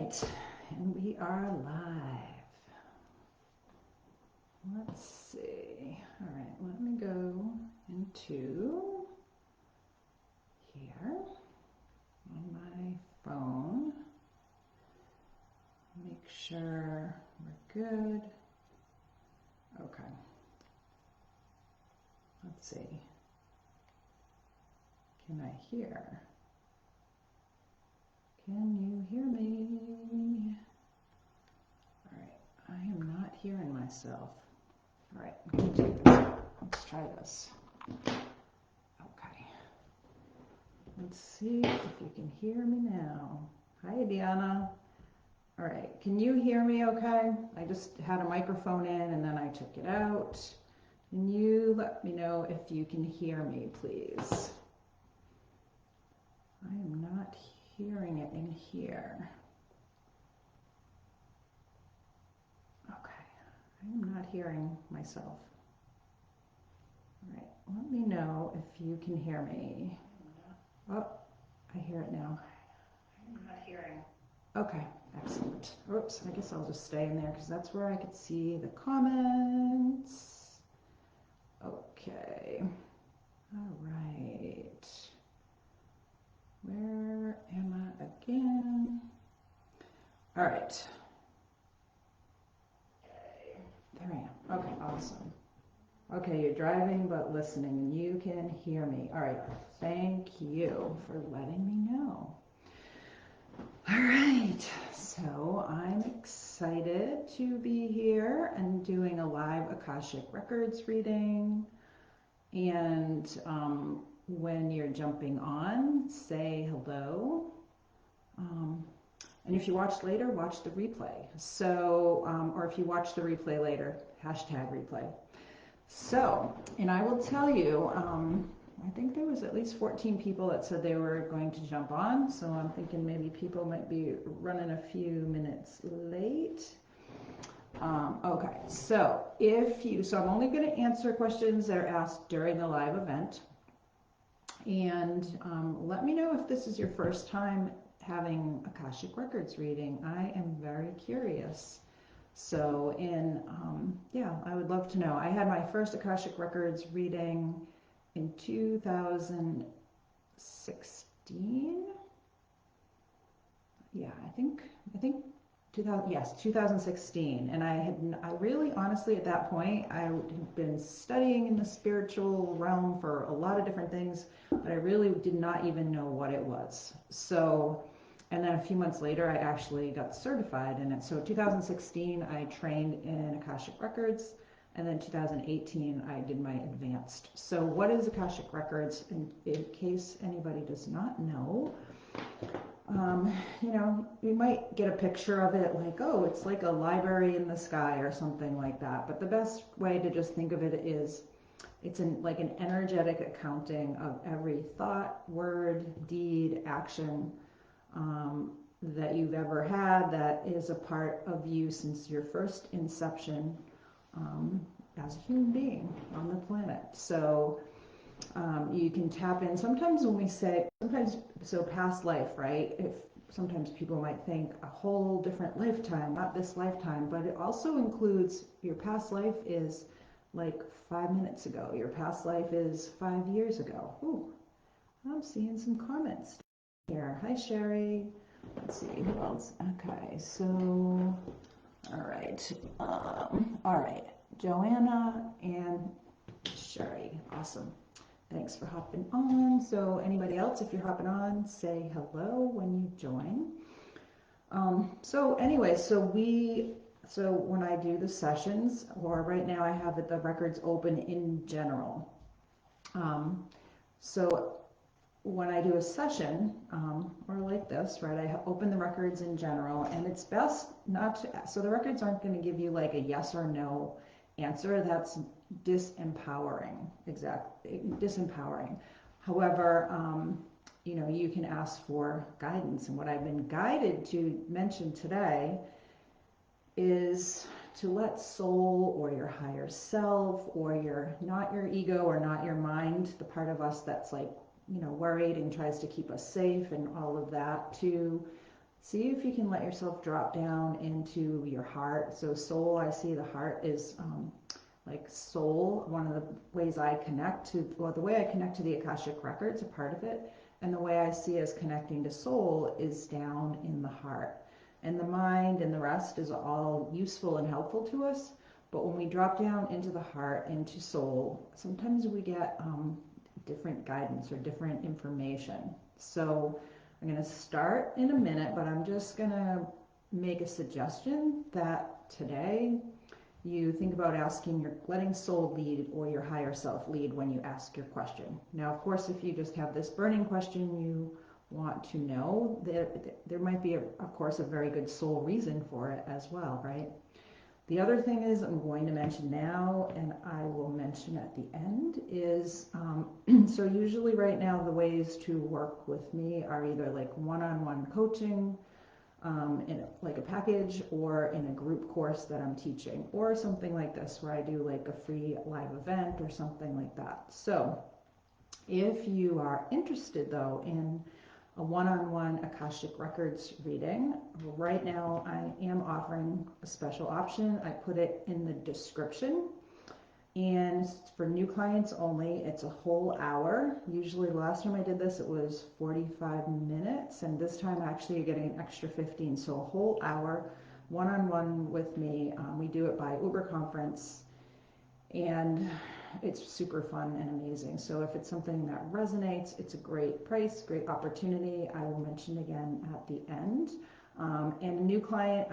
right, and we are live. Let's see. All right, let me go into here on my phone. Make sure we're good. Okay. Let's see. Can I hear? Can you hear me? All right, I am not hearing myself. All right, I'm gonna do this. Let's try this. Okay. Let's see if you can hear me now. Hi, Diana. All right, can you hear me okay? I just had a microphone in and then I took it out. Can you let me know if you can hear me, please? I am not hearing it in here. Okay, I am not hearing myself. All right, let me know if you can hear me. Oh, I hear it now. I'm not hearing. Okay, excellent. Oops, I guess I'll just stay in there because that's where I could see the comments. Okay, all right. Where am I again? All right. Okay, there I am. Okay, awesome. Okay, you're driving but listening and you can hear me. All right, thank you for letting me know. All right, so I'm excited to be here and doing a live Akashic Records reading. And when you're jumping on, say hello. And if you watched later, watch the replay. So, or if you watch the replay later, hashtag replay. So, and I will tell you, I think there was at least 14 people that said they were going to jump on. So I'm thinking maybe people might be running a few minutes late. Okay, so so I'm only going to answer questions that are asked during the live event. And let me know if this is your first time having Akashic Records reading. I am very curious. So yeah, I would love to know. I had my first Akashic Records reading in 2016. Yeah, I think 2016. And I really honestly at that point, I had been studying in the spiritual realm for a lot of different things, but I really did not even know what it was. So, and then a few months later, I actually got certified in it. So 2016, I trained in Akashic Records, and then 2018, I did my advanced. So what is Akashic Records? In case anybody does not know, you know, you might get a picture of it like, oh, it's like a library in the sky or something like that. But the best way to just think of it is it's like an energetic accounting of every thought, word, deed, action that you've ever had that is a part of you since your first inception as a human being on the planet. So you can tap in. Sometimes when we say, so past life, right? If sometimes people might think a whole different lifetime, not this lifetime, but it also includes your past life is like 5 minutes ago. Your past life is 5 years ago. Ooh, I'm seeing some comments here. Hi, Sherry. Let's see who else. Okay, so all right, Joanna and Sherry. Awesome. Thanks for hopping on. So anybody else, if you're hopping on, say hello when you join. So anyway, so when I do the sessions, or right now I have the records open in general. So when I do a session, or like this, right, I open the records in general, and it's best not to, so the records aren't going to give you like a yes or no answer. That's disempowering, exactly, disempowering. However, you know, you can ask for guidance, and what I've been guided to mention today is to let soul or your higher self or not your ego or not your mind, the part of us that's like, you know, worried and tries to keep us safe and all of that, to See if you can let yourself drop down into your heart. So soul, I see the heart is like soul. One of the ways I connect to, well, the way I connect to the Akashic records, a part of it, and the way I see as connecting to soul is down in the heart. And the mind and the rest is all useful and helpful to us. But when we drop down into the heart, into soul, sometimes we get different guidance or different information. So I'm going to start in a minute, but I'm just going to make a suggestion that today you think about letting soul lead or your higher self lead when you ask your question. Now, of course, if you just have this burning question you want to know, there might be, of course, a very good soul reason for it as well, right? The other thing is I'm going to mention now, and I will mention at the end, is so usually right now the ways to work with me are either like one-on-one coaching, in like a package, or in a group course that I'm teaching, or something like this where I do like a free live event or something like that. So if you are interested though in a one-on-one Akashic Records reading, right now I am offering a special option. I put it in the description. And for new clients only, it's a whole hour. Usually last time I did this, it was 45 minutes. And this time actually you're getting an extra 15. So a whole hour one-on-one with me. We do it by Uber conference. And it's super fun and amazing. So if it's something that resonates, it's a great price, great opportunity. I will mention again at the end. And a new client,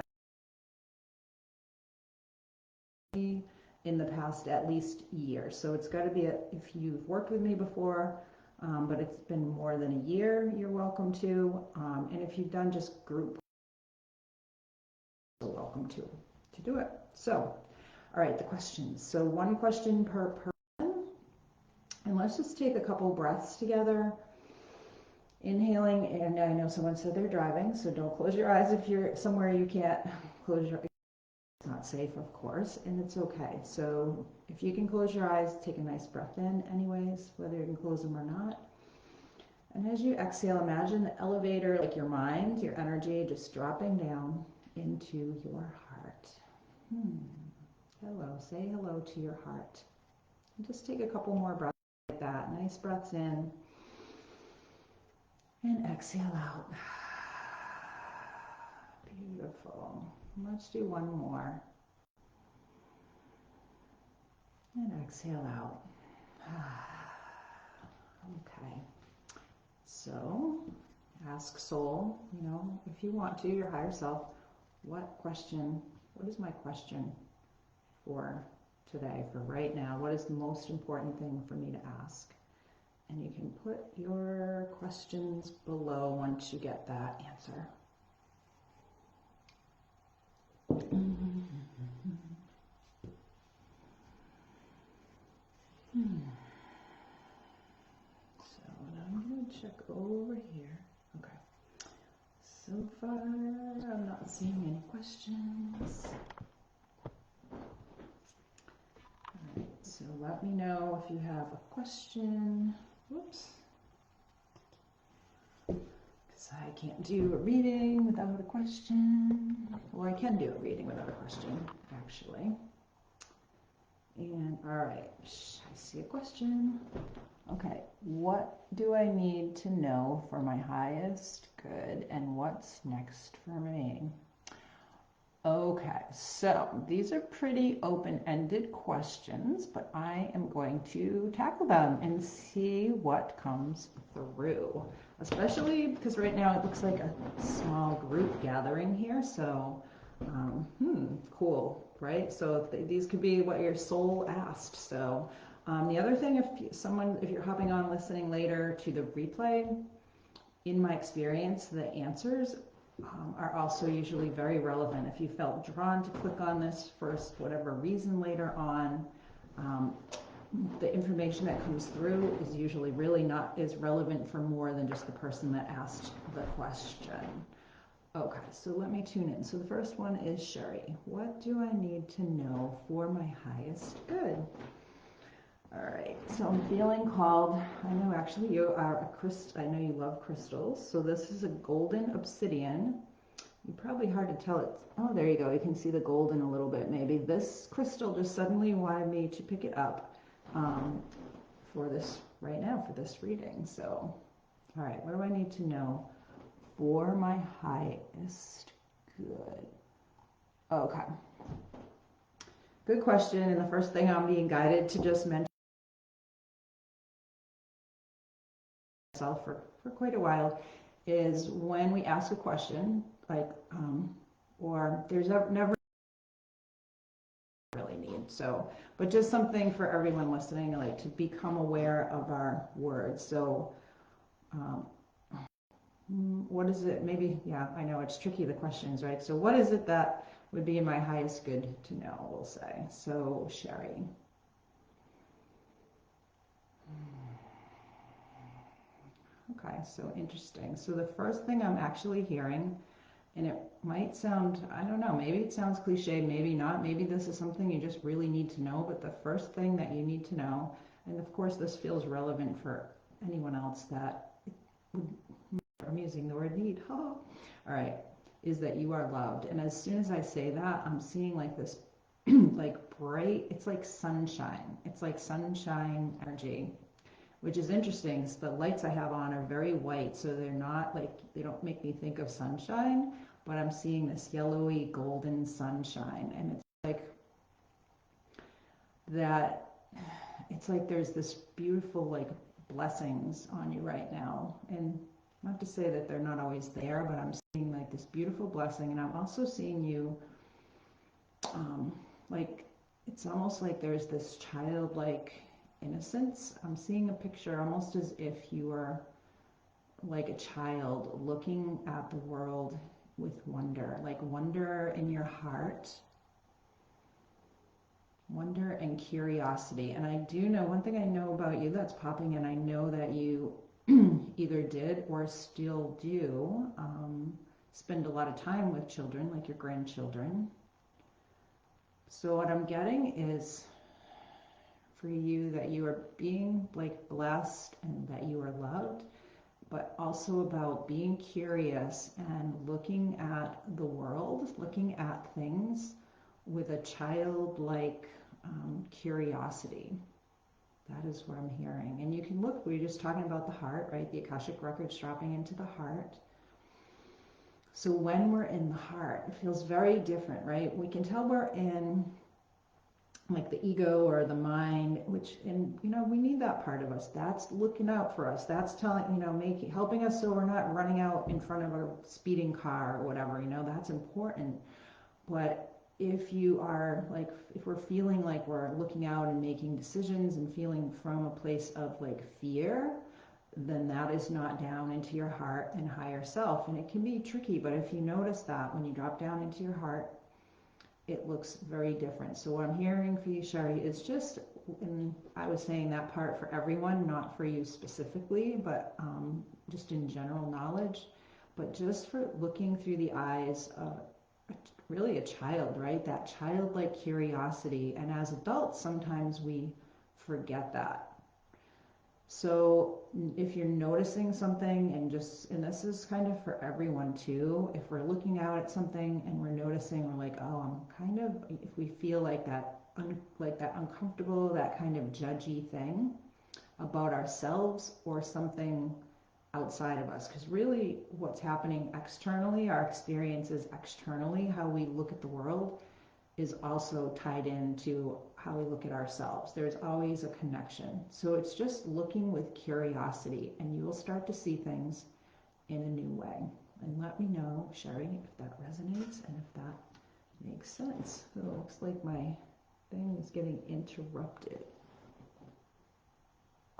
in the past at least year. So it's got to be, if you've worked with me before, but it's been more than a year, you're welcome to. And if you've done just group, you're welcome to do it. So, all right, the questions. So one question per person. And let's just take a couple breaths together. Inhaling, and I know someone said they're driving, so don't close your eyes if you're somewhere you can't close your eyes. It's not safe, of course, and it's okay. So if you can close your eyes, take a nice breath in anyways, whether you can close them or not. And as you exhale, imagine the elevator, like your mind, your energy, just dropping down into your heart. Hello, say hello to your heart. And just take a couple more breaths like that. Nice breaths in and exhale out. Beautiful. Let's do one more. And exhale out. Okay. So, ask soul, if you want to, your higher self, what is my question for today, for right now? What is the most important thing for me to ask? And you can put your questions below once you get that answer. So I'm going to check over here. Okay. So far, I'm not seeing any questions. All right. So let me know if you have a question. Whoops. Because I can't do a reading without a question. Or I can do a reading without a question, actually. And all right, I see a question. Okay, what do I need to know for my highest good, and what's next for me? Okay, so these are pretty open-ended questions, but I am going to tackle them and see what comes through, especially because right now it looks like a small group gathering here, so cool, right? So these could be what your soul asked. So the other thing, if you're hopping on listening later to the replay, in my experience, the answers are also usually very relevant. If you felt drawn to click on this for whatever reason later on, the information that comes through is usually really not as relevant for more than just the person that asked the question. Okay, so let me tune in. So the first one is Sherry. What do I need to know for my highest good? All right, so I'm feeling called. I know actually you are I know you love crystals. So this is a golden obsidian, probably hard to tell it. Oh, there you go. You can see the golden a little bit. Maybe this crystal just suddenly wanted me to pick it up for this right now, for this reading. So, all right, what do I need to know for my highest good? Okay. Good question. And the first thing I'm being guided to just mention myself for quite a while is when we ask a question, like, or there's never really need. So, but just something for everyone listening, like to become aware of our words. So, what is it? Maybe, yeah, I know it's tricky, the questions, right? So what is it that would be in my highest good to know, we'll say. So, Sherry. Okay, so interesting. So the first thing I'm actually hearing, and it might sound, I don't know, maybe it sounds cliche, maybe not, maybe this is something you just really need to know, but the first thing that you need to know, and of course this feels relevant for anyone else that would, I'm using the word need, all right, is that you are loved. And as soon as I say that, I'm seeing like this like bright, it's like sunshine. It's like sunshine energy, which is interesting. So the lights I have on are very white, so they're not like, they don't make me think of sunshine, but I'm seeing this yellowy golden sunshine. And it's like that, it's like there's this beautiful like blessings on you right now. And not to say that they're not always there, but I'm seeing like this beautiful blessing. And I'm also seeing you like, it's almost like there's this childlike innocence. I'm seeing a picture almost as if you were like a child looking at the world with wonder, like wonder in your heart, wonder and curiosity. And I do know, one thing I know about you that's popping in, I know that you either did or still do spend a lot of time with children, like your grandchildren. So what I'm getting is for you that you are being like blessed and that you are loved, but also about being curious and looking at the world, looking at things with a childlike curiosity. That is what I'm hearing. And you can look, we were just talking about the heart, right? The Akashic records dropping into the heart. So when we're in the heart, it feels very different, right? We can tell we're in like the ego or the mind, which, and you know, we need that part of us. That's looking out for us. That's telling, you know, helping us so we're not running out in front of a speeding car or whatever, you know, that's important. But if you are like, if we're feeling like we're looking out and making decisions and feeling from a place of like fear, then that is not down into your heart and higher self. And it can be tricky, but if you notice that when you drop down into your heart, it looks very different. So what I'm hearing for you, Sherry, is just, and I was saying that part for everyone, not for you specifically, but just in general knowledge, but just for looking through the eyes of really a child, right? That childlike curiosity. And as adults, sometimes we forget that. So if you're noticing something and just, and this is kind of for everyone too, if we're looking out at something and we're noticing, we're like, oh, I'm kind of, if we feel like that, like that uncomfortable, that kind of judgy thing about ourselves or something outside of us, because really what's happening externally, our experiences externally, how we look at the world, is also tied into how we look at ourselves. There's always a connection. So it's just looking with curiosity, and you will start to see things in a new way. And let me know, Sherry, if that resonates and if that makes sense. So it looks like my thing is getting interrupted.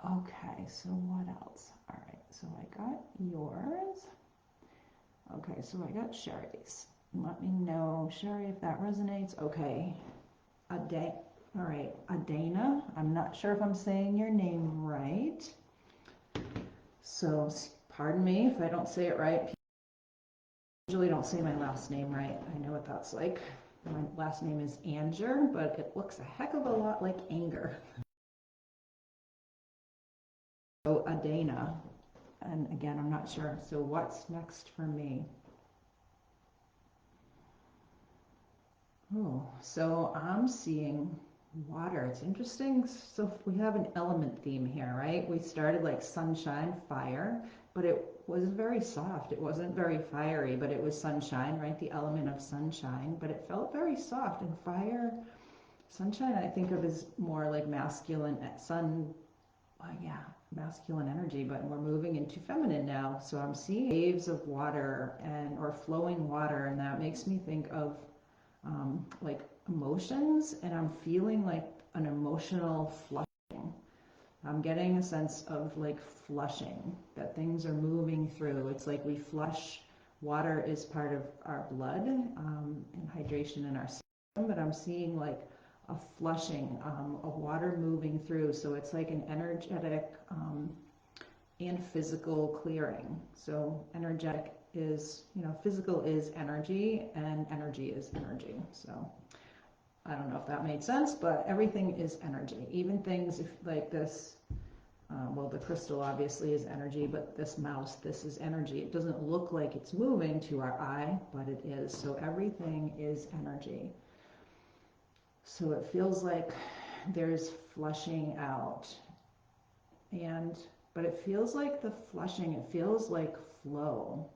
Okay, so what else? All right, so I got yours. Okay, so I got Sherry's. Let me know, Sherry, if that resonates. Okay, all right, Adana. I'm not sure if I'm saying your name right. So pardon me if I don't say it right. People usually don't say my last name right. I know what that's like. My last name is Anger, but it looks a heck of a lot like anger. So Adana, and again, I'm not sure. So what's next for me? Oh, so I'm seeing water. It's interesting. So we have an element theme here, right? We started like sunshine, fire, but it was very soft. It wasn't very fiery, but it was sunshine, right? The element of sunshine, but it felt very soft. And fire, sunshine, I think of as more like masculine, yeah, masculine energy, but we're moving into feminine now. So I'm seeing waves of water and or flowing water, and that makes me think of like emotions, and I'm feeling like an emotional flushing. I'm getting a sense of like flushing, that things are moving through. It's like we flush. Water is part of our blood and hydration in our system, but I'm seeing like a flushing of water moving through. So it's like an energetic and physical clearing. So energetic is, physical is energy and energy is energy. So I don't know if that made sense, but everything is energy. Even things if like this, well, the crystal obviously is energy, but this mouse, this is energy. It doesn't look like it's moving to our eye, but it is. So everything is energy. So it feels like there's flushing out. But it feels like the flushing, it feels like flow.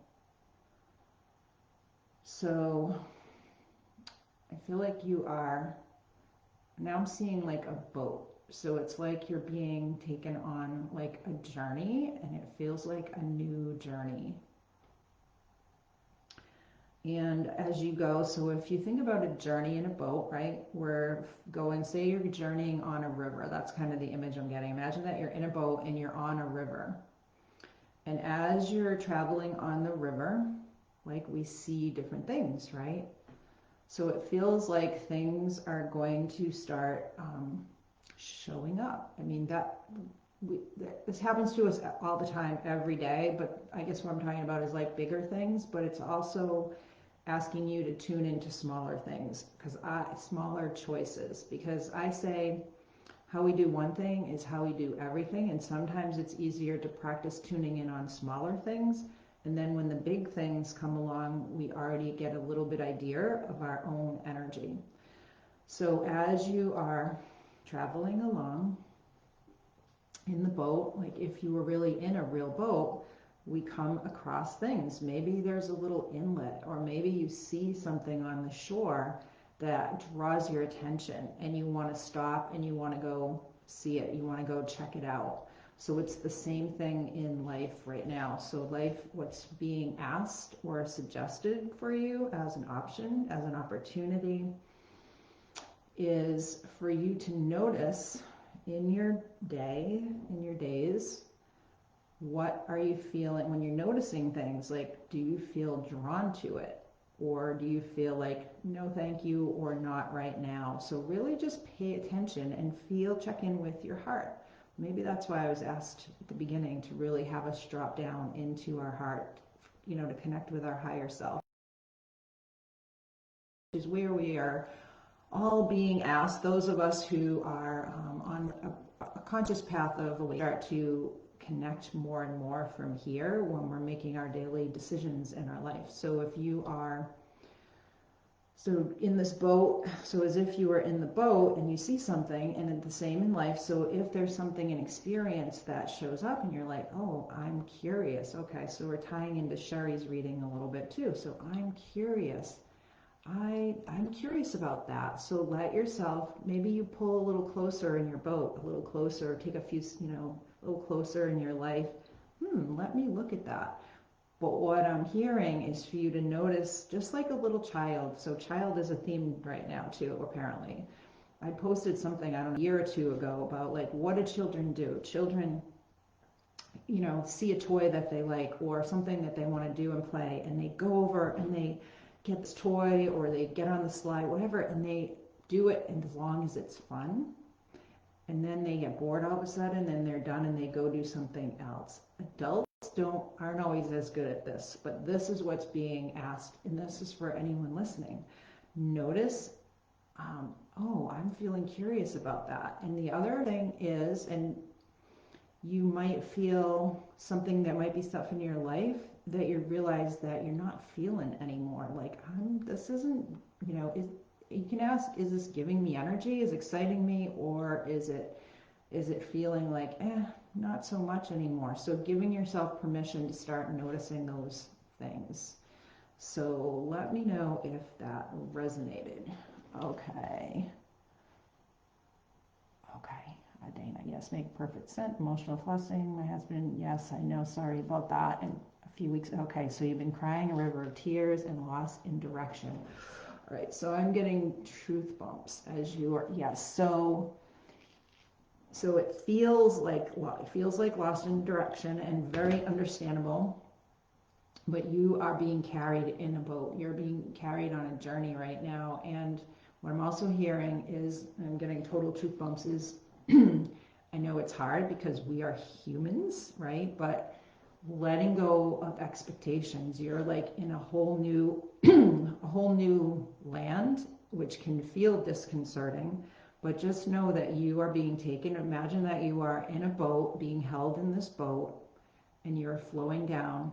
So I feel like now I'm seeing like a boat. So it's like you're being taken on like a journey, and it feels like a new journey. And as you go, so if you think about a journey in a boat, right, we're going, say you're journeying on a river. That's kind of the image I'm getting. Imagine that you're in a boat and you're on a river. And as you're traveling on the river, like we see different things, right? So it feels like things are going to start showing up. I mean, this happens to us all the time, every day, but I guess what I'm talking about is like bigger things, but it's also asking you to tune into smaller things, smaller choices, because I say how we do one thing is how we do everything, and sometimes it's easier to practice tuning in on smaller things, and then when the big things come along, we already get a little bit idea of our own energy. So as you are traveling along in the boat, like if you were really in a real boat, we come across things. Maybe there's a little inlet, or maybe you see something on the shore that draws your attention and you want to stop and you want to go see it. You want to go check it out. So it's the same thing in life right now. So life, what's being asked or suggested for you as an option, as an opportunity, is for you to notice in your day, in your days, what are you feeling when you're noticing things? Like, do you feel drawn to it? Or do you feel like, no, thank you, or not right now? So really just pay attention and check in with your heart. Maybe that's why I was asked at the beginning to really have us drop down into our heart, to connect with our higher self, which is where we are all being asked, those of us who are on a conscious path of awakening, start to connect more and more from here when we're making our daily decisions in our life. So if you are in this boat, so as if you were in the boat and you see something, and the same in life. So if there's something in experience that shows up and you're like, oh, I'm curious. Okay, so we're tying into Sherry's reading a little bit too. So I'm curious. I'm curious about that. So let yourself, maybe you pull a little closer in your boat, a little closer, take a few, a little closer in your life. Let me look at that. But what I'm hearing is for you to notice, just like a little child. So child is a theme right now too, apparently. I posted something, I don't know, a year or two ago about like, what do children do? Children, see a toy that they like or something that they want to do and play, and they go over and they get this toy or they get on the slide, whatever, and they do it as long as it's fun. And then they get bored all of a sudden and they're done and they go do something else. Adults aren't always as good at this, but this is what's being asked, and this is for anyone listening. Notice, oh, I'm feeling curious about that. And the other thing is, and you might feel something that might be stuff in your life that you realize that you're not feeling anymore. Like, this isn't, you can ask, is this giving me energy, is it exciting me, or is it feeling like, not so much anymore? So giving yourself permission to start noticing those things. So let me know if that resonated. Okay. Dana, yes, make perfect sense. Emotional flushing, my husband, yes, I know, sorry about that. And a few weeks, okay, so you've been crying a river of tears and lost in direction. All right, so I'm getting truth bumps as you are, yes. So it feels like lost in direction, and very understandable. But you are being carried in a boat. You're being carried on a journey right now. And what I'm also hearing is, I'm getting total truth bumps, is I know it's hard because we are humans, right? But letting go of expectations, you're like in a whole new a whole new land, which can feel disconcerting. But just know that you are being taken. Imagine that you are in a boat, being held in this boat, and you're flowing down,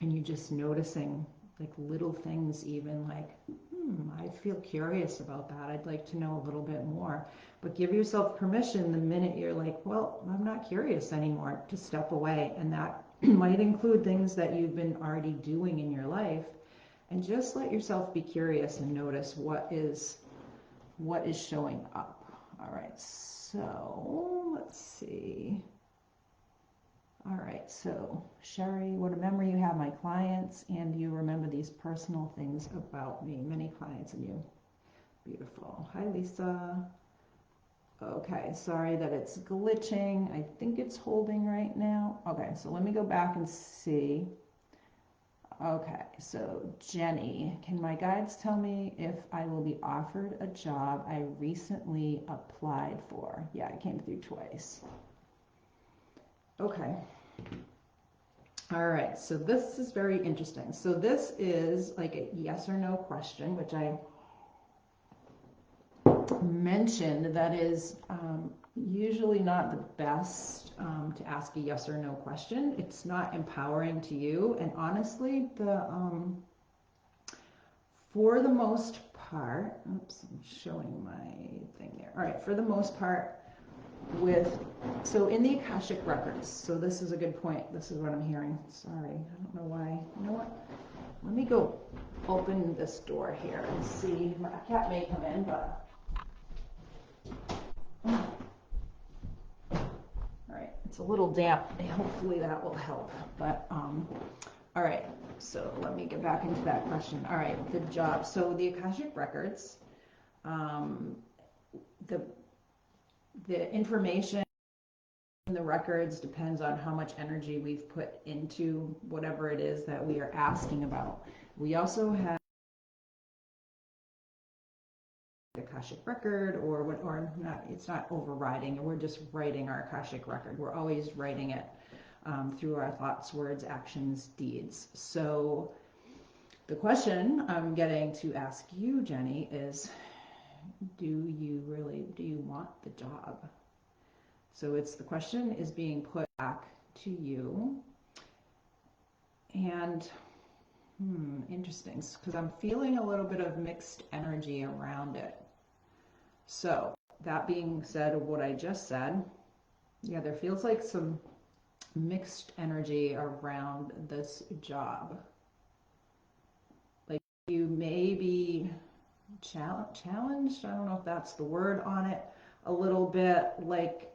and you're just noticing like little things, even like, I feel curious about that. I'd like to know a little bit more. But give yourself permission the minute you're like, well, I'm not curious anymore, to step away. And that might include things that you've been already doing in your life. And just let yourself be curious and notice what is showing up. All right, so let's see. All right, so Sherry, what a memory you have, my clients, and you remember these personal things about me, many clients and you. Beautiful. Hi, Lisa. Okay, sorry that it's glitching. I think it's holding right now. Okay, so let me go back and see. Okay, so Jenny, can my guides tell me if I will be offered a job I recently applied for? Yeah, I came through twice. Okay. All right, so this is very interesting. So this is like a yes or no question, which I mentioned that is usually not the best to ask a yes or no question. It's not empowering to you. And honestly, for the most part, oops, I'm showing my thing there. All right, for the most part, so in the Akashic records, so this is a good point. This is what I'm hearing. Sorry, I don't know why. You know what? Let me go open this door here and see. My cat may come in, but all right, it's a little damp. Hopefully that will help. But all right, so let me get back into that question. All right, the job. So the Akashic records, the information in the records depends on how much energy we've put into whatever it is that we are asking about. We also have the Akashic record, or not, it's not overriding, we're just writing our Akashic record. We're always writing it through our thoughts, words, actions, deeds. So the question I'm getting to ask you, Jenny, is do you want the job? So the question is being put back to you. And interesting, because I'm feeling a little bit of mixed energy around it. So that being said, of what I just said, yeah, there feels like some mixed energy around this job. Like you may be challenged, I don't know if that's the word on it, a little bit. Like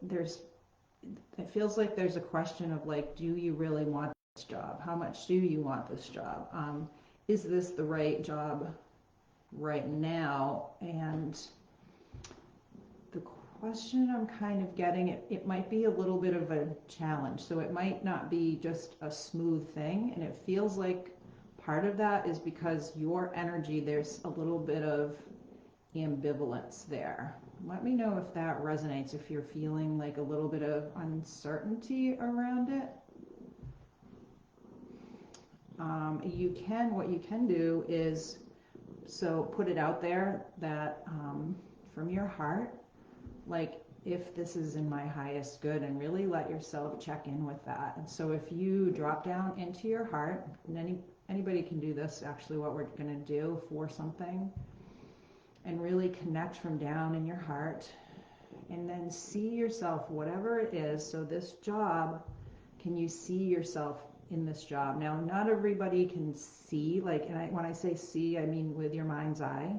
it feels like there's a question of like, do you really want this job? How much do you want this job? Is this the right job right now? And the question I'm kind of getting, it might be a little bit of a challenge. So it might not be just a smooth thing. And it feels like part of that is because your energy, there's a little bit of ambivalence there. Let me know if that resonates, if you're feeling like a little bit of uncertainty around it. What you can do is, so put it out there that from your heart, like if this is in my highest good, and really let yourself check in with that. And so if you drop down into your heart, and anybody can do this, actually what we're going to do for something, connect from down in your heart, and then see yourself, whatever it is. So this job, can you see yourself in this job? Now, not everybody can see, like, and when I say see, I mean with your mind's eye.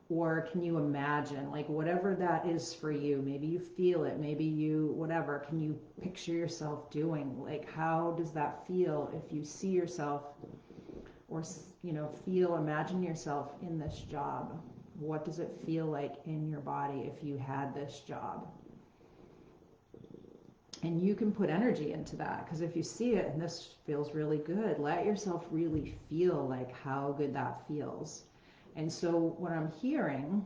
Or can you imagine, like, whatever that is for you? Maybe you feel it, maybe you, whatever. Can you picture yourself doing? Like, how does that feel if you see yourself, or, you know, imagine yourself in this job? What does it feel like in your body if you had this job? And you can put energy into that, because if you see it and this feels really good, let yourself really feel like how good that feels. And so what I'm hearing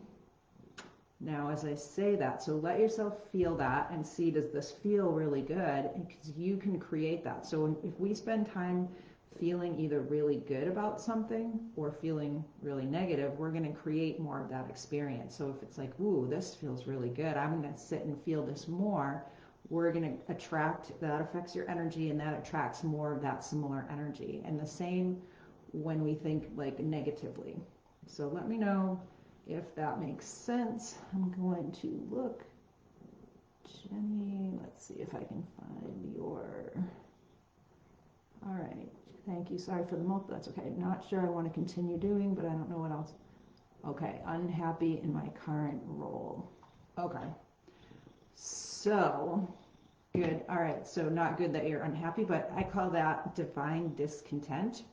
now as I say that, so let yourself feel that and see, does this feel really good? Because you can create that. So if we spend time feeling either really good about something or feeling really negative, we're going to create more of that experience. So if it's like, ooh, this feels really good, I'm going to sit and feel this more, we're going to attract, that affects your energy, and that attracts more of that similar energy. And the same when we think like negatively. So let me know if that makes sense. I'm going to look. Jenny, let's see if I can find your... All right. Thank you. Sorry for the mouth. That's okay. Not sure I want to continue doing, but I don't know what else. Okay. Unhappy in my current role. Okay. So, good. All right. So not good that you're unhappy, but I call that divine discontent.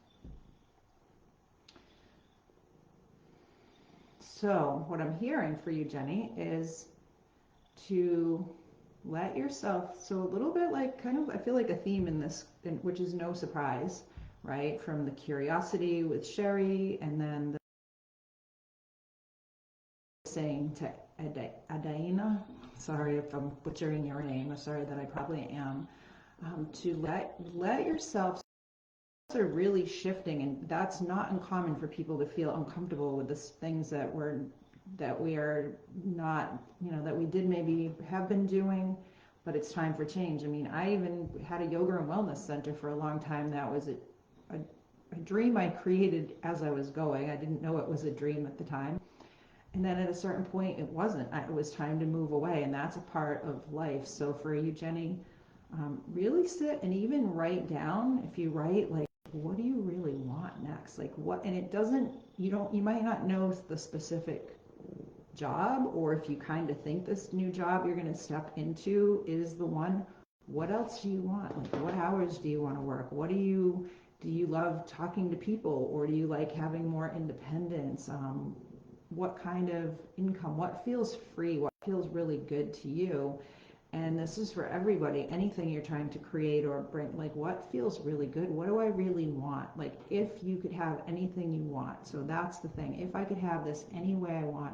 So what I'm hearing for you, Jenny, is to let yourself, so a little bit like kind of, I feel like a theme in this, which is no surprise, right? From the curiosity with Sherry, and then the saying to Adaina, sorry if I'm butchering your name, I'm sorry that I probably am, to let yourself are really shifting, and that's not uncommon for people to feel uncomfortable with the things that we are not, you know, that we did maybe have been doing, but it's time for change. I mean, I even had a yoga and wellness center for a long time. That was a dream I created as I was going. I didn't know it was a dream at the time. And then at a certain point, it wasn't. It was time to move away, and that's a part of life. So for you, Jenny, really sit and even write down, if you write, like, what do you really want next? Like what, and it doesn't, you might not know the specific job, or if you kind of think this new job you're going to step into is the one, what else do you want? Like what hours do you want to work? What do you love talking to people, or do you like having more independence? What kind of income? What feels free? What feels really good to you? And this is for everybody, anything you're trying to create or bring, like what feels really good? What do I really want? Like if you could have anything you want. So that's the thing. If I could have this any way I want,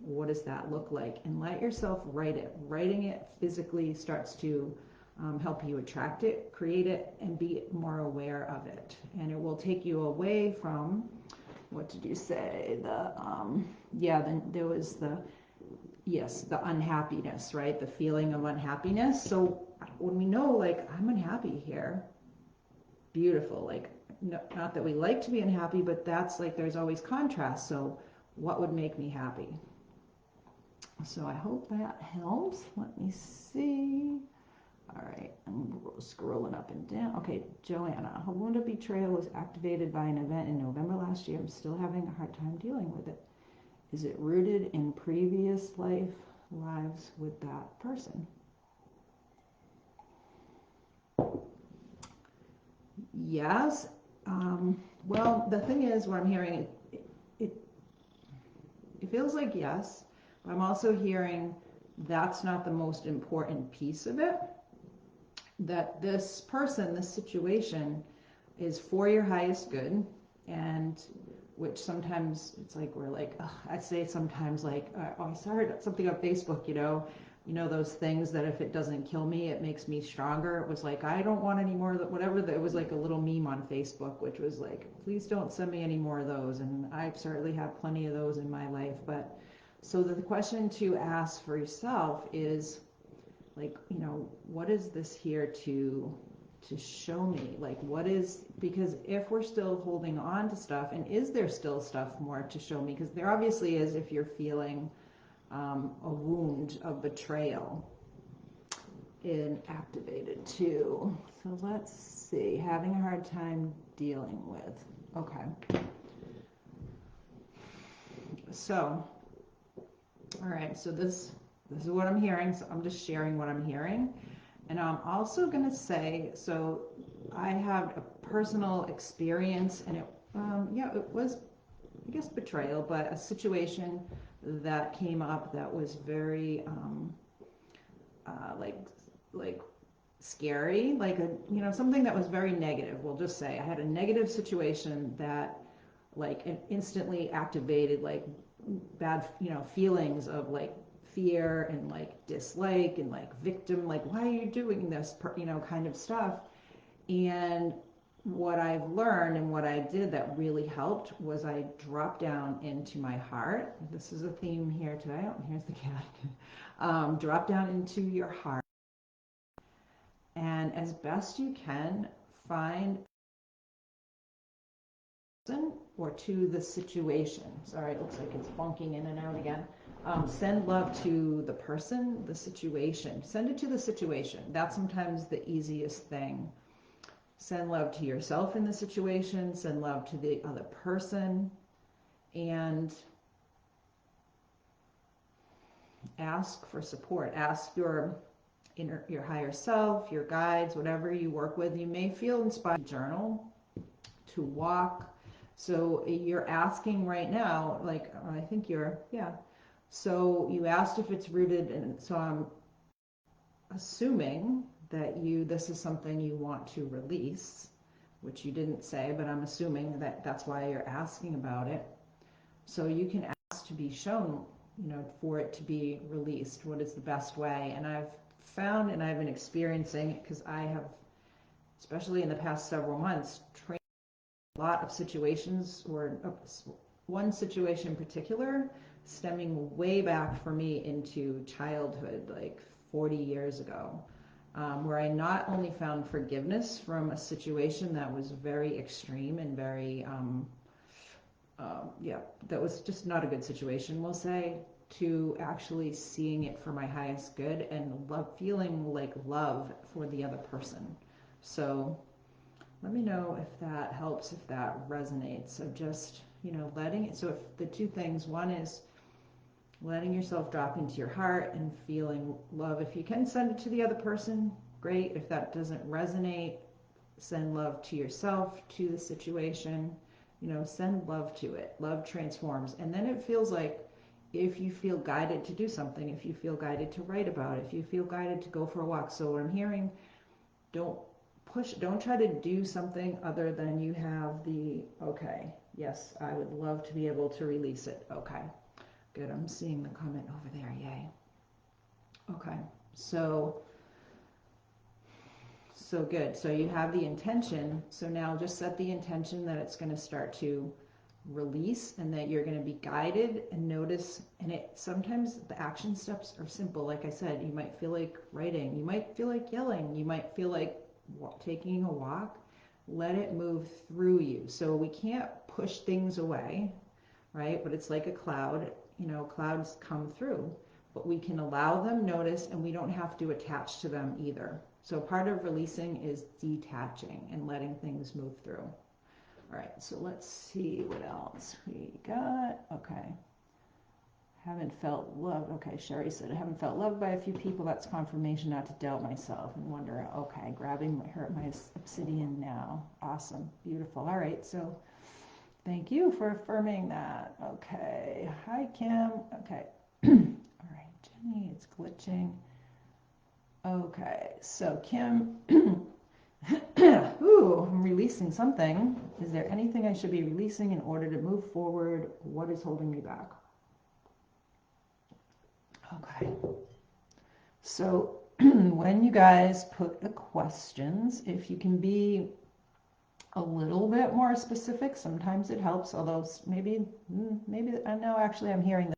what does that look like? And let yourself write it. Writing it physically starts to help you attract it, create it, and be more aware of it. And it will take you away from, what did you say? Then there was the unhappiness, right? The feeling of unhappiness. So when we know, like, I'm unhappy here, beautiful. Like, no, not that we like to be unhappy, but that's like, there's always contrast. So what would make me happy? So I hope that helps. Let me see. All right, I'm scrolling up and down. Okay, Joanna, Hamunda betrayal was activated by an event in November last year. I'm still having a hard time dealing with it. Is it rooted in previous lives with that person? Yes. Well, the thing is, what I'm hearing, it feels like yes, but I'm also hearing that's not the most important piece of it. That this person, this situation is for your highest good, and which sometimes it's like we're like, I say sometimes like, I saw something on Facebook, you know those things that if it doesn't kill me, it makes me stronger. It was like, I don't want any more of that, whatever. It was like a little meme on Facebook, which was like, please don't send me any more of those. And I certainly have plenty of those in my life. But so the question to ask for yourself is like, what is this here to to show me, like, what is, because if we're still holding on to stuff, and is there still stuff more to show me? Because there obviously is, if you're feeling a wound of betrayal activated too. So let's see, having a hard time dealing with. Okay. So, all right, so this is what I'm hearing. So I'm just sharing what I'm hearing. And I'm also going to say, so I have a personal experience, and it was, I guess, betrayal, but a situation that came up that was very like scary, like something that was very negative. We'll just say I had a negative situation that like it instantly activated like bad feelings of like fear and like dislike and like victim, like, why are you doing this, kind of stuff. And what I've learned and what I did that really helped was I dropped down into my heart. This is a theme here today. Oh, here's the cat. Drop down into your heart, and as best you can, find or to the situation. Sorry, it looks like it's bunking in and out again. Send love to the person, the situation. Send it to the situation. That's sometimes the easiest thing. Send love to yourself in the situation. Send love to the other person. And ask for support. Ask your higher self, your guides, whatever you work with. You may feel inspired to journal, to walk. So you're asking right now, like, I think so you asked if it's rooted in, so I'm assuming that this is something you want to release, which you didn't say, but I'm assuming that that's why you're asking about it. So you can ask to be shown, for it to be released. What is the best way? And I've found, and I've been experiencing it, because I have, especially in the past several months, trained a lot of situations, or one situation in particular, stemming way back for me into childhood, like 40 years ago, where I not only found forgiveness from a situation that was very extreme and very, that was just not a good situation, we'll say, to actually seeing it for my highest good and feeling like love for the other person. So let me know if that helps, if that resonates, of just, letting it. So if the two things, one is letting yourself drop into your heart and feeling love. If you can send it to the other person, great. If that doesn't resonate, send love to yourself, to the situation, send love to it. Love transforms. And then it feels like, if you feel guided to do something, if you feel guided to write about it, if you feel guided to go for a walk. So what I'm hearing, don't try to do something other than you have the, okay, yes, I would love to be able to release it. Okay, good. I'm seeing the comment over there. Yay. Okay, so good. So you have the intention. So now just set the intention that it's going to start to release, and that you're going to be guided, and notice. And sometimes the action steps are simple. Like I said, you might feel like writing, you might feel like yelling, you might feel like taking a walk. Let it move through you. So we can't push things away, right? But it's like a cloud, clouds come through, but we can allow them, notice, and we don't have to attach to them either. So part of releasing is detaching and letting things move through. All right, so let's see what else we got. Okay. Haven't felt loved. Okay, Sherry said, I haven't felt loved by a few people. That's confirmation not to doubt myself and wonder. Okay, grabbing my obsidian now. Awesome, beautiful. All right, so thank you for affirming that. Okay, hi, Kim. Okay, all right, Jenny, it's glitching. Okay, so Kim, ooh, I'm releasing something. Is there anything I should be releasing in order to move forward? What is holding me back? Okay, so when you guys put the questions, if you can be a little bit more specific, sometimes it helps, although maybe, I know actually I'm hearing that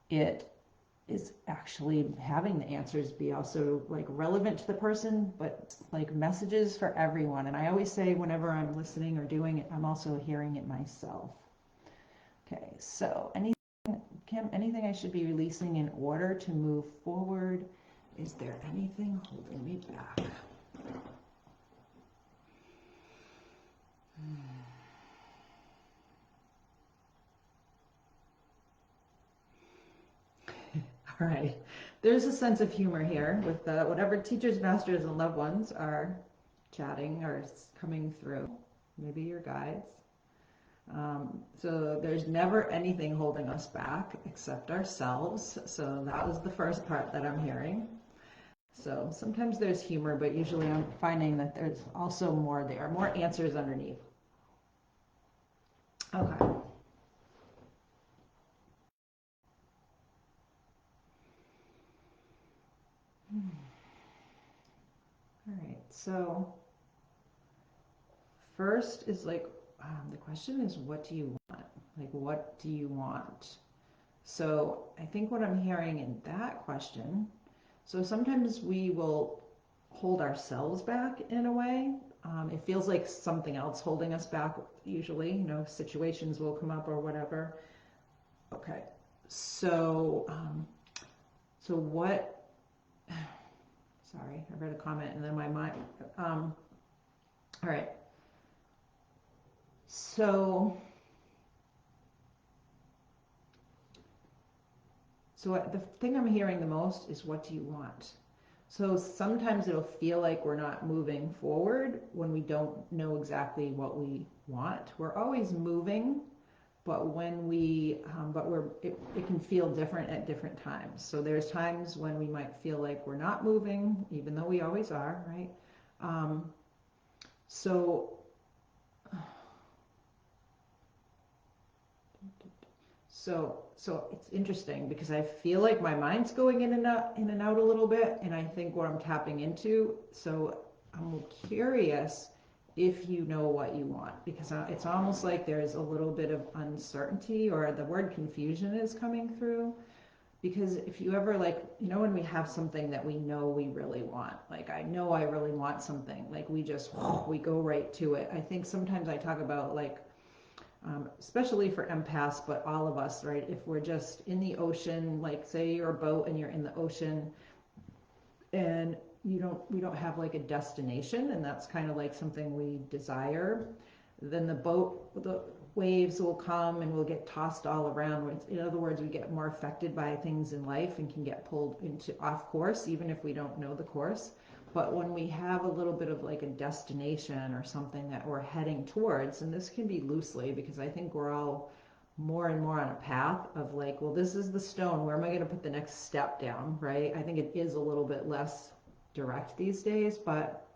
it is actually having the answers be also like relevant to the person, but like messages for everyone. And I always say whenever I'm listening or doing it, I'm also hearing it myself. Okay, so Kim, anything I should be releasing in order to move forward? Is there anything holding me back? All right. There's a sense of humor here with whatever teachers, masters, and loved ones are chatting or coming through. Maybe your guides. So there's never anything holding us back except ourselves. So that was the first part that I'm hearing. So sometimes there's humor, but usually I'm finding that there's also more there, more answers underneath. Okay. All right. So first is like, the question is, what do you want? Like, what do you want? So I think what I'm hearing in that question, so sometimes we will hold ourselves back in a way. It feels like something else holding us back, usually, situations will come up or whatever. Okay. So, so what, sorry, I read a comment and then my mind, all right. So the thing I'm hearing the most is, what do you want? So sometimes it'll feel like we're not moving forward when we don't know exactly what we want. We're always moving, but when it can feel different at different times. So there's times when we might feel like we're not moving, even though we always are, right? So So it's interesting because I feel like my mind's going in and out a little bit, and I think what I'm tapping into. So I'm curious if you know what you want, because it's almost like there's a little bit of uncertainty, or the word confusion is coming through. Because if you ever, like, when we have something that we know we really want, like I know I really want something, like we go right to it. I think sometimes I talk about like, especially for empaths, but all of us, right? If we're just in the ocean, like say you're a boat and you're in the ocean, and we don't have like a destination, and that's kind of like something we desire, then the waves will come and we'll get tossed all around. In other words, we get more affected by things in life and can get pulled into off course, even if we don't know the course. But when we have a little bit of like a destination or something that we're heading towards, and this can be loosely, because I think we're all more and more on a path of like, well, this is the stone, where am I going to put the next step down, right? I think it is a little bit less direct these days, but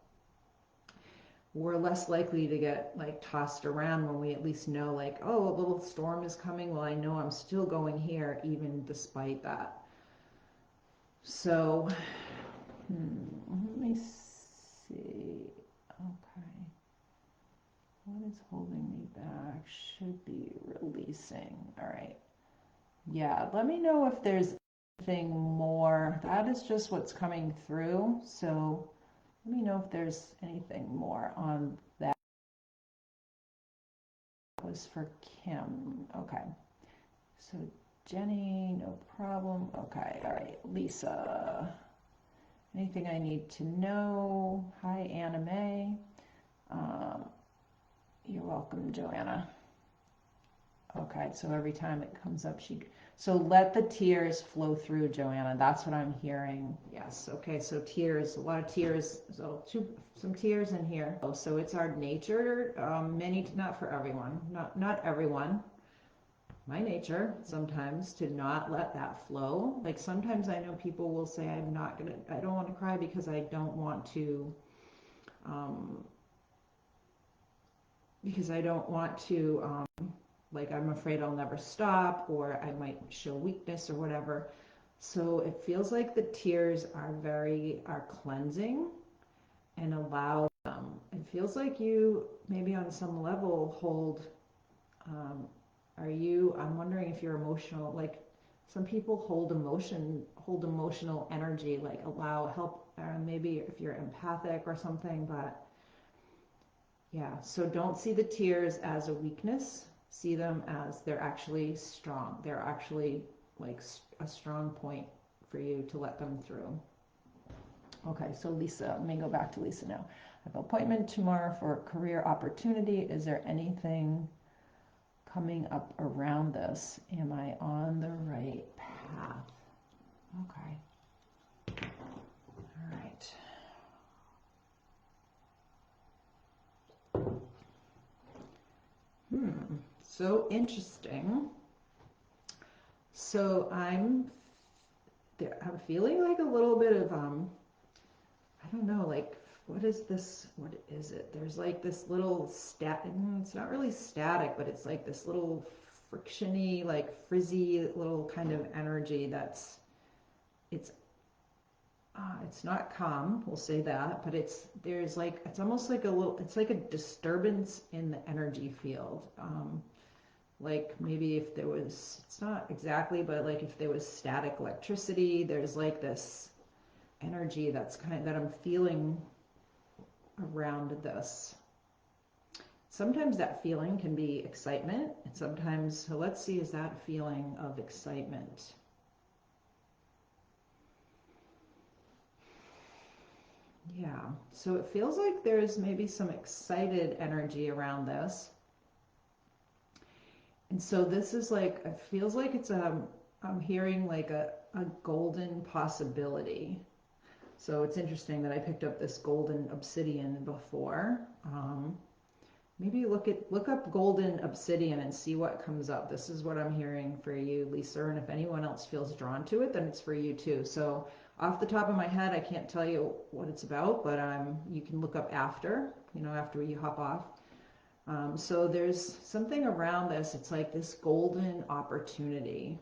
we're less likely to get like tossed around when we at least know like, oh, a little storm is coming. Well, I know I'm still going here even despite that. So let me see. Okay. What is holding me back? Should be releasing. All right. Yeah, let me know if there's anything more. That is just what's coming through. So let me know if there's anything more on that. That was for Kim. Okay. So Jenny, no problem. Okay. All right. Lisa. Anything I need to know? Hi, Anna Mae. You're welcome, Joanna. Okay, so every time it comes up, so let the tears flow through, Joanna. That's what I'm hearing. Yes. Okay, so tears, a lot of tears. So some tears in here. Oh, so it's our nature. Not for everyone. Not everyone. My nature sometimes to not let that flow. Like sometimes I know people will say, I don't want to cry because I don't want to, like I'm afraid I'll never stop, or I might show weakness or whatever. So it feels like the tears are cleansing and allow them. It feels like you maybe on some level hold, I'm wondering if you're emotional, like Some people hold emotional energy, like allow help, maybe if you're empathic or something, but yeah, so don't see the tears as a weakness. See them as they're actually strong. They're actually like a strong point for you to let them through. Okay, so Lisa, let me go back to Lisa now. I have an appointment tomorrow for a career opportunity. Is there anything coming up around this? Am I on the right path? Okay. All right. So interesting. So I'm feeling like a little bit of I don't know, like what is this? What is it? There's like this little it's not really static, but it's like this little frictiony, like frizzy little kind of energy it's it's not calm, we'll say that, but there's like, it's almost like it's like a disturbance in the energy field. Like maybe if there was, it's not exactly, but like if there was static electricity, there's like this energy that I'm feeling around this. Sometimes that feeling can be excitement, and sometimes, so let's see, is that feeling of excitement? Yeah, so it feels like there's maybe some excited energy around this. And so this is like, it feels like I'm hearing like a golden possibility. So it's interesting that I picked up this golden obsidian before. Maybe look up golden obsidian and see what comes up. This is what I'm hearing for you, Lisa. And if anyone else feels drawn to it, then it's for you too. So off the top of my head, I can't tell you what it's about, but you can look up after, after you hop off. So there's something around this. It's like this golden opportunity.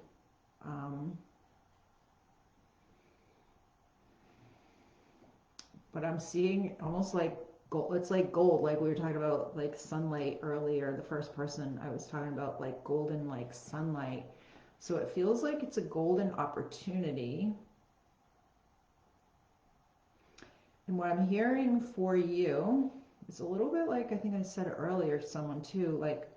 But I'm seeing almost like gold. It's like gold, like we were talking about, like sunlight earlier. The first person I was talking about, like golden, like sunlight. So it feels like it's a golden opportunity. And what I'm hearing for you is a little bit like, I think I said earlier to someone too, like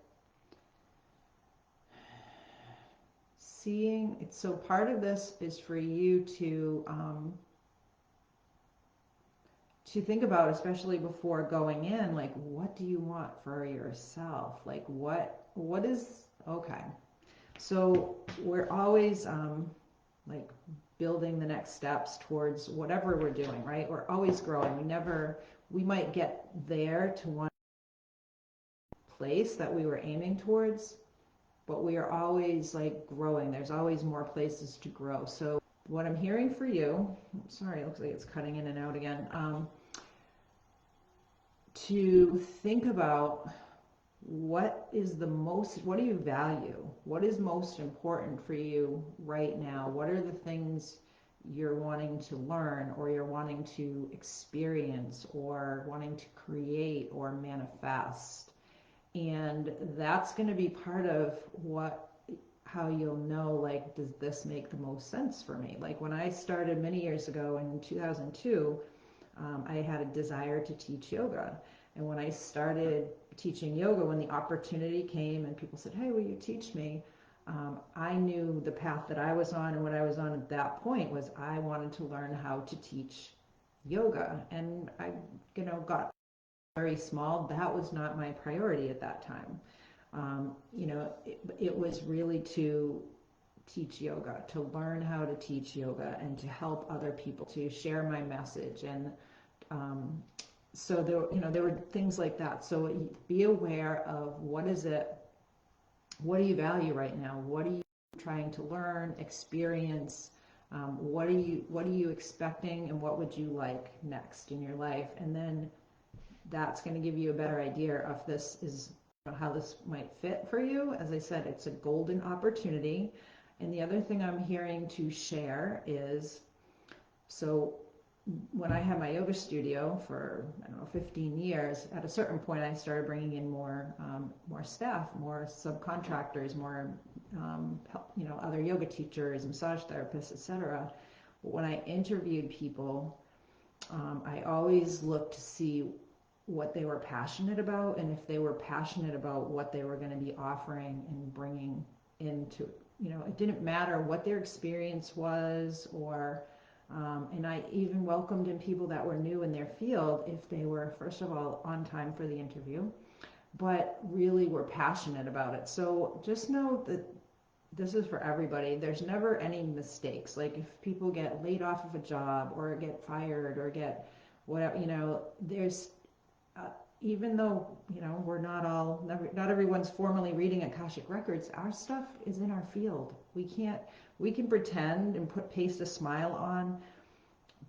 seeing it. So part of this is for you to think about, especially before going in, like what do you want for yourself? Like what is, okay. So we're always like building the next steps towards whatever we're doing, right? We're always growing. We might get there to one place that we were aiming towards, but we are always like growing. There's always more places to grow. So what I'm hearing for you, sorry, it looks like it's cutting in and out again, to think about what do you value? What is most important for you right now? What are the things you're wanting to learn, or you're wanting to experience, or wanting to create or manifest? And that's going to be part of how you'll know, like, does this make the most sense for me? Like when I started many years ago in 2002, I had a desire to teach yoga. And when I started teaching yoga, when the opportunity came and people said, hey, will you teach me? I knew the path that I was on, and what I was on at that point was I wanted to learn how to teach yoga. And I, got very small. That was not my priority at that time. It was really to teach yoga, to learn how to teach yoga, and to help other people, to share my message. And so there were things like that. So be aware of what do you value right now? What are you trying to learn, experience? What are you expecting, and what would you like next in your life? And then that's going to give you a better idea of this is how this might fit for you. As I said, it's a golden opportunity. And the other thing I'm hearing to share is, so when I had my yoga studio for, I don't know, 15 years, at a certain point I started bringing in more staff, more subcontractors, more other yoga teachers, massage therapists, etc. But when I interviewed people, I always looked to see what they were passionate about, and if they were passionate about what they were going to be offering and bringing into, it didn't matter what their experience was, or and I even welcomed in people that were new in their field if they were, first of all, on time for the interview, but really were passionate about it. So just know that this is for everybody. There's never any mistakes. Like if people get laid off of a job or get fired or get whatever, there's even though we're not everyone's formally reading Akashic records, our stuff is in our field. We can pretend and paste a smile on,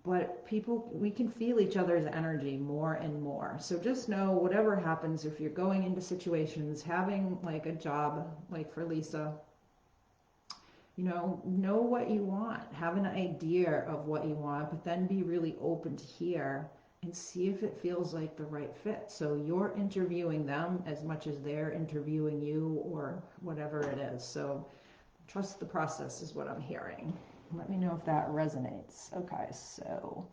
but we can feel each other's energy more and more. So just know, whatever happens, if you're going into situations, having like a job, like for Lisa, know what you want, have an idea of what you want, but then be really open to hear and see if it feels like the right fit. So you're interviewing them as much as they're interviewing you, or whatever it is. So trust the process is what I'm hearing. Let me know if that resonates. Okay, so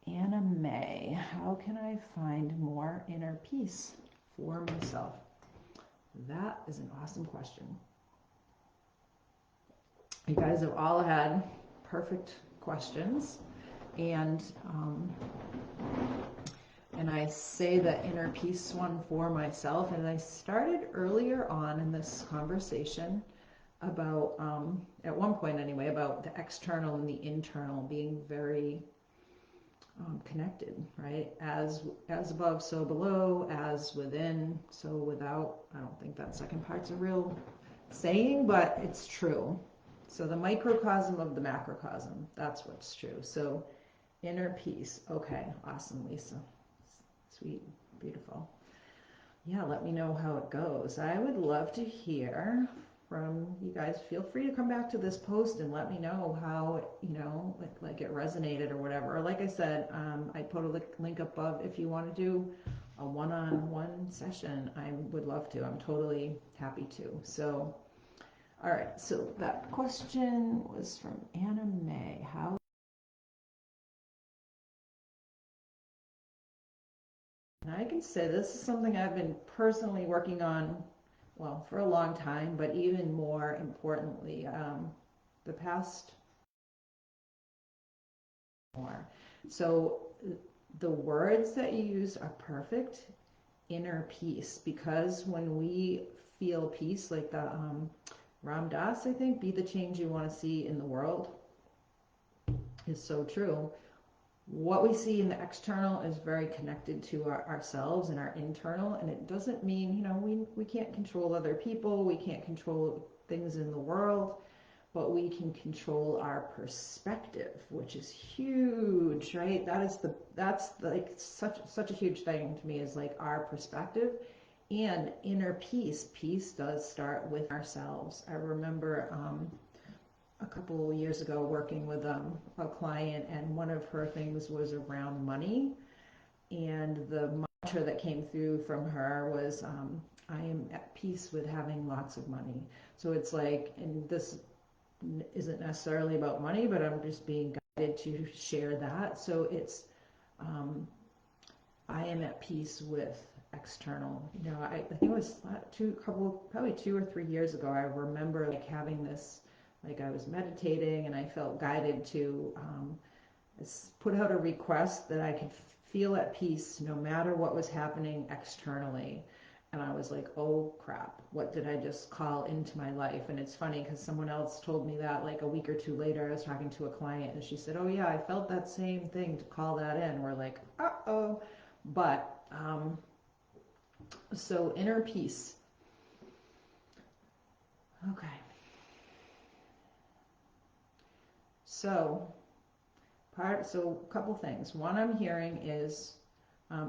Anna May, how can I find more inner peace for myself? That is an awesome question. You guys have all had perfect questions, and I say the inner peace one for myself, and I started earlier on in this conversation about, at one point anyway, about the external and the internal being very connected, right? As above, so below, as within, so without. I don't think that second part's a real saying, but it's true. So the microcosm of the macrocosm, that's what's true. So inner peace. Okay, awesome, Lisa. Sweet, beautiful. Yeah, let me know how it goes. I would love to hear from you guys. Feel free to come back to this post and let me know how, like it resonated or whatever. Or like I said, I put a link above if you want to do a one-on-one session. I would love to. I'm totally happy to. So, all right. So that question was from Anna May. How? And I can say this is something I've been personally working on, well, for a long time, but even more importantly, the past more. So the words that you use are perfect. Inner peace, because when we feel peace, like the Ram Dass, I think, be the change you want to see in the world, is so true. What we see in the external is very connected to ourselves and our internal, and it doesn't mean, we can't control other people, we can't control things in the world, but we can control our perspective, which is huge, right? That's like such a huge thing to me, is like our perspective. And inner peace. Peace does start with ourselves. I remember a couple of years ago working with a client, and one of her things was around money, and the mantra that came through from her was, I am at peace with having lots of money. So it's like, and this isn't necessarily about money, but I'm just being guided to share that. So it's, I am at peace with external. I think it was probably 2 or 3 years ago, I remember like having this, like I was meditating and I felt guided to put out a request that I could feel at peace no matter what was happening externally. And I was like, oh crap, what did I just call into my life? And it's funny because someone else told me that like a week or two later. I was talking to a client and she said, oh yeah, I felt that same thing to call that in. We're like, uh-oh. But so inner peace. Okay. So a couple things. One I'm hearing is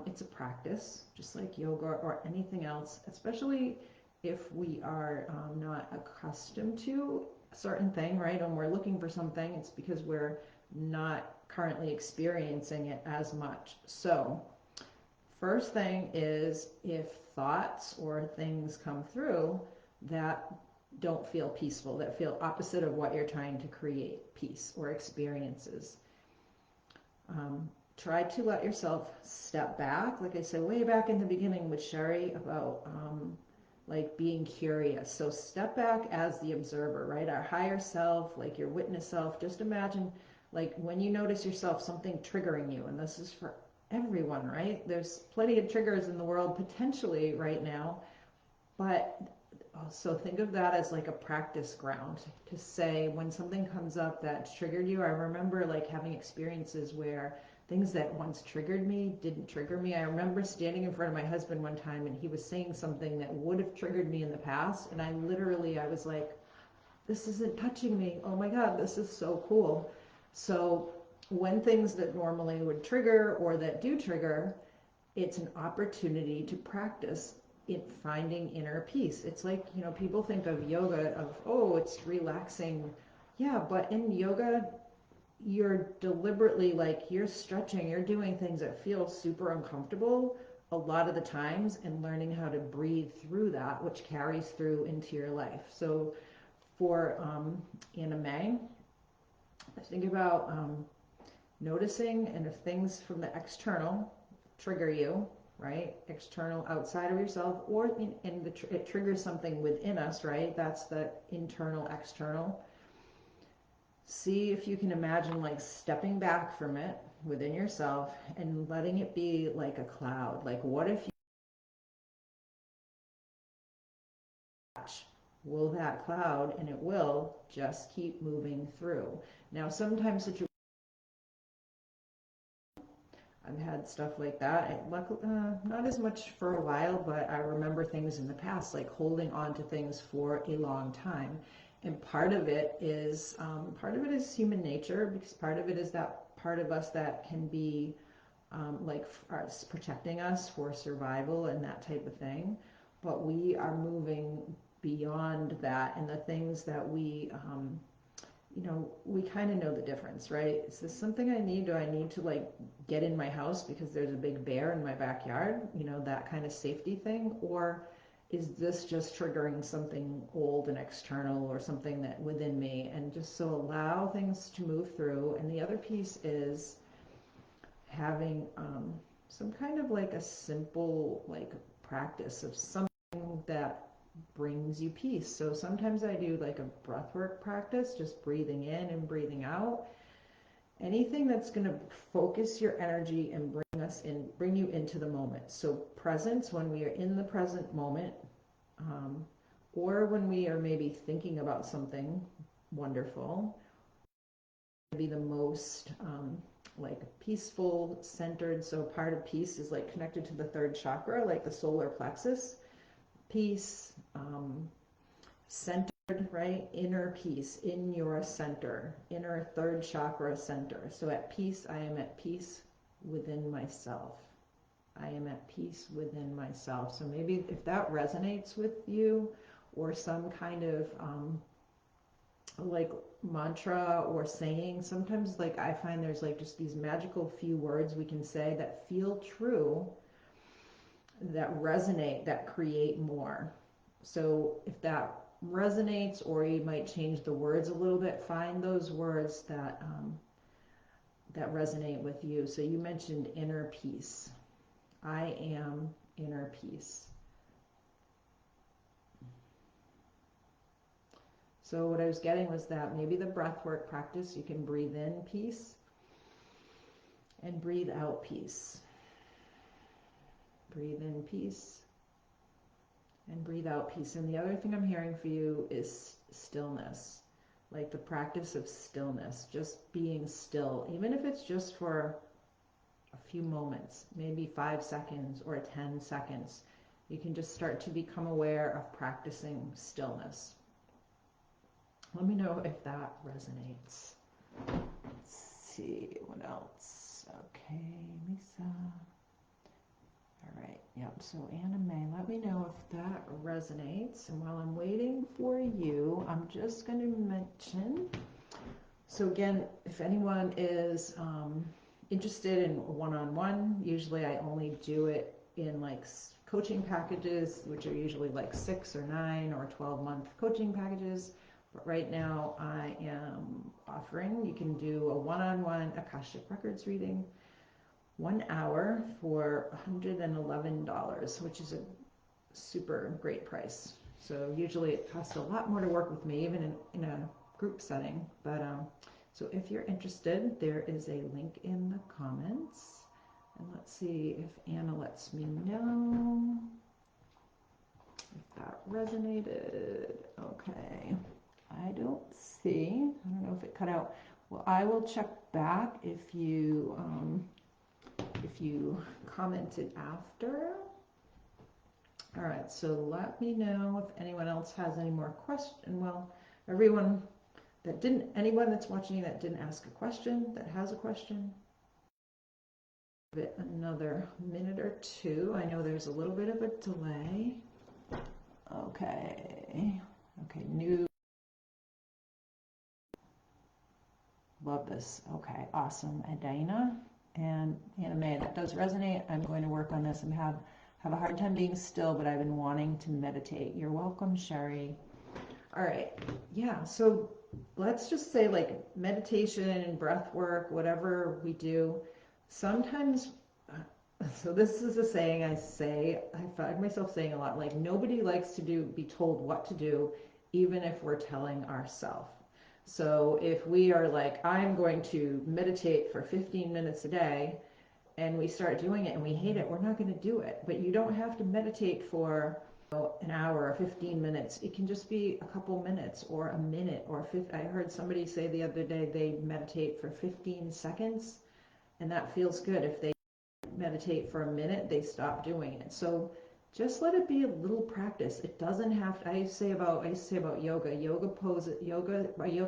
it's a practice, just like yoga or anything else, especially if we are not accustomed to a certain thing, right? When we're looking for something, it's because we're not currently experiencing it as much. So first thing is, if thoughts or things come through that don't feel peaceful, that feel opposite of what you're trying to create, peace or experiences, try to let yourself step back. Like I said way back in the beginning with Sherry about like being curious. So step back as the observer, right? Our higher self, like your witness self. Just imagine like when you notice yourself something triggering you, and this is for everyone, right? There's plenty of triggers in the world potentially right now, but so think of that as like a practice ground to say when something comes up that triggered you. I remember like having experiences where things that once triggered me didn't trigger me. I remember standing in front of my husband one time and he was saying something that would have triggered me in the past, and I was like, this isn't touching me. Oh my God, this is so cool. So when things that normally would trigger or that do trigger, it's an opportunity to practice in finding inner peace. It's like, you know, people think of yoga of, oh, it's relaxing. Yeah, but in yoga, you're deliberately like, you're stretching, you're doing things that feel super uncomfortable a lot of the times, and learning how to breathe through that, which carries through into your life. So for anime, think about noticing, and if things from the external trigger you, right? External, outside of yourself, or it triggers something within us, right? That's the internal, external. See if you can imagine like stepping back from it within yourself and letting it be like a cloud. Like, what if you catch? Will that cloud, and it will just keep moving through. Now, sometimes I've had stuff like that. Not as much for a while, but I remember things in the past, like holding on to things for a long time. And part of it is human nature, because part of it is that part of us that can be like protecting us for survival and that type of thing. But we are moving beyond that, and the things that we we kind of know the difference, right? Is this something I need? Do I need to like get in my house because there's a big bear in my backyard? You know, that kind of safety thing? Or is this just triggering something old and external, or something that within me? And just so allow things to move through. And the other piece is having some kind of like a simple like practice of something that brings you peace. So sometimes I do like a breathwork practice, just breathing in and breathing out. Anything that's going to focus your energy and bring you into the moment. So presence, when we are in the present moment, or when we are maybe thinking about something wonderful, be the most like peaceful, centered. So part of peace is like connected to the third chakra, like the solar plexus. Peace, centered, right? Inner peace in your center, inner third chakra center. So at peace, I am at peace within myself. I am at peace within myself. So maybe if that resonates with you, or some kind of like mantra or saying, sometimes like I find there's like just these magical few words we can say that feel true, that resonate, that create more. So if that resonates, or you might change the words a little bit, find those words that that resonate with you. So you mentioned inner peace. I am inner peace. So what I was getting was that maybe the breath work practice, you can breathe in peace and breathe out peace. Breathe in peace and breathe out peace. And the other thing I'm hearing for you is stillness, like the practice of stillness, just being still, even if it's just for a few moments, maybe 5 seconds or 10 seconds. You can just start to become aware of practicing stillness. Let me know if that resonates. Let's see, what else? Okay, Lisa. All right, yep, so Anime, let me know if that resonates. And while I'm waiting for you, I'm just going to mention, So again, if anyone is interested in one-on-one, usually I only do it in like coaching packages, which are usually like 6 or 9 or 12-month coaching packages. But right now I am offering, you can do a one-on-one Akashic Records reading, 1 hour for $111, which is a super great price. So usually it costs a lot more to work with me, even in a group setting. But so if you're interested, there is a link in the comments. And let's see if Anna lets me know if that resonated. Okay, I don't see. I don't know if it cut out. Well, I will check back if you commented after. All right, so let me know if anyone else has any more questions. Well, everyone that didn't, anyone that's watching that didn't ask a question, that has a question, give it another minute or two. I know there's a little bit of a delay. Okay, new. Love this. Okay, awesome. Adina and Anna May, that does resonate. I'm going to work on this and have a hard time being still, but I've been wanting to meditate. You're welcome, Sherry. All right, yeah, so let's just say like meditation and breath work, whatever we do, sometimes, so this is a saying I say, I find myself saying a lot, like nobody likes to be told what to do, even if we're telling ourselves. So if we are like, I'm going to meditate for 15 minutes a day, and we start doing it and we hate it, we're not going to do it. But you don't have to meditate for an hour or 15 minutes. It can just be a couple minutes or a minute or I heard somebody say the other day they meditate for 15 seconds, and that feels good. If they meditate for a minute, they stop doing it. So just let it be a little practice. It doesn't have to. I used to say about yoga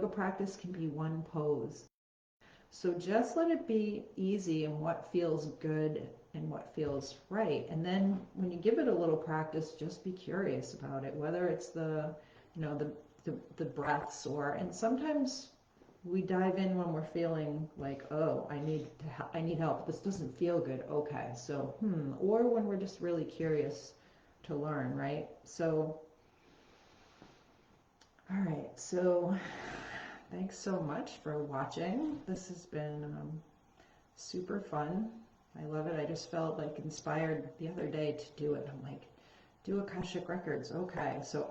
practice can be one pose. So just let it be easy and what feels good and what feels right. And then when you give it a little practice, just be curious about it, whether it's the breaths and sometimes we dive in when we're feeling like, oh, I need help. This doesn't feel good. Okay, so or when we're just really curious to learn, right? So, all right, so thanks so much for watching. This has been super fun. I love it. I just felt like inspired the other day to do it. I'm like, do Akashic Records. Okay, so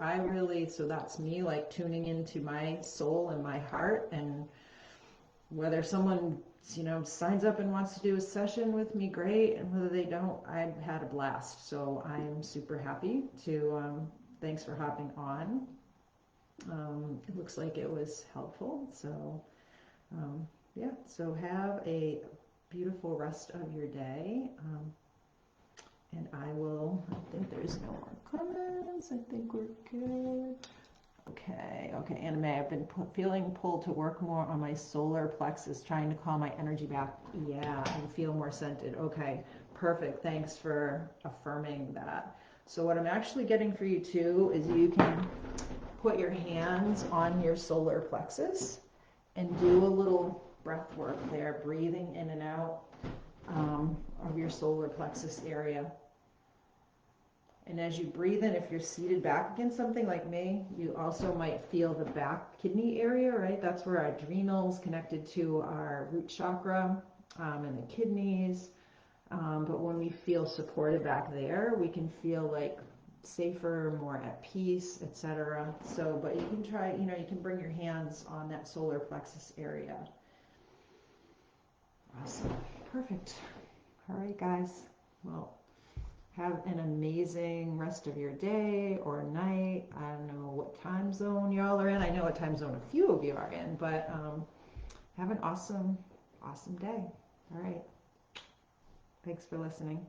so that's me like tuning into my soul and my heart, and whether someone signs up and wants to do a session with me, great, and whether they don't, I've had a blast. So I am super happy to thanks for hopping on. It looks like it was helpful. So yeah, so have a beautiful rest of your day. And I think there's no more comments. I think we're good. Okay, Anna May, I've been feeling pulled to work more on my solar plexus, trying to call my energy back. Yeah, and feel more centered. Okay, perfect. Thanks for affirming that. So what I'm actually getting for you too is you can put your hands on your solar plexus and do a little breath work there, breathing in and out of your solar plexus area. And as you breathe in, if you're seated back against something like me, you also might feel the back kidney area, right? That's where our adrenals connected to our root chakra and the kidneys. But when we feel supported back there, we can feel like safer, more at peace, etc. So, but you can try, you can bring your hands on that solar plexus area. Awesome. Perfect. All right, guys. Well, have an amazing rest of your day or night. I don't know what time zone y'all are in. I know what time zone a few of you are in, but have an awesome, awesome day. All right. Thanks for listening.